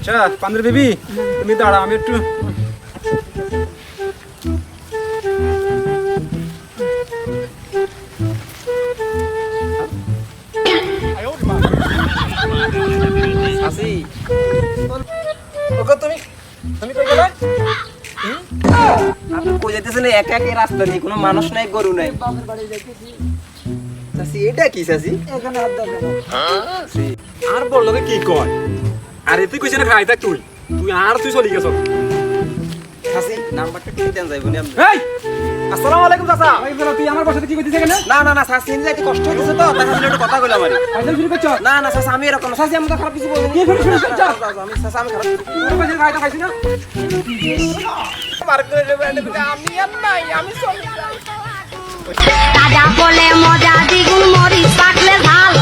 আচ্ছা পান্দ্র বেবি তুমি দাঁড়া আমি একটু আসি ওকে তুমি তুমি কই গেলে আপনি কই যাইতেছেন একা একা রাস্তা নেই কোনো মানুষ নাই গরু নাই বাপের বাড়ি যাইতেছি চাচি এটা কি চাচি এখানে হাত দাও আর বললো কি কয় আরে তুই কইছ না খাই থাক তুই তুই চলি গেছ চাচি নাম্বারটা কি দেন যাইবনি আপনি এই আসসালামু আলাইকুম চাচা ভাই বলো তুই আমার বাসাতে কি কইতেছ কেন না না না চাচি এনে যাইতে কষ্ট হইতেছে তো তাই আমি একটু কথা কইলাম আরে ফাইনাল শুরু করছ না না চাচি আমি এরকম চাচি আমি তো খারাপ কিছু বলিনি কি শুরু করছ আমি চাচি আমি খারাপ তোর বাসাতে খাই খাইছ না মার করে দেব আমি আর নাই আমি চলে যাই তাজা বলে মজা দ্বিগুণ মরিচ পাকলে ঝাল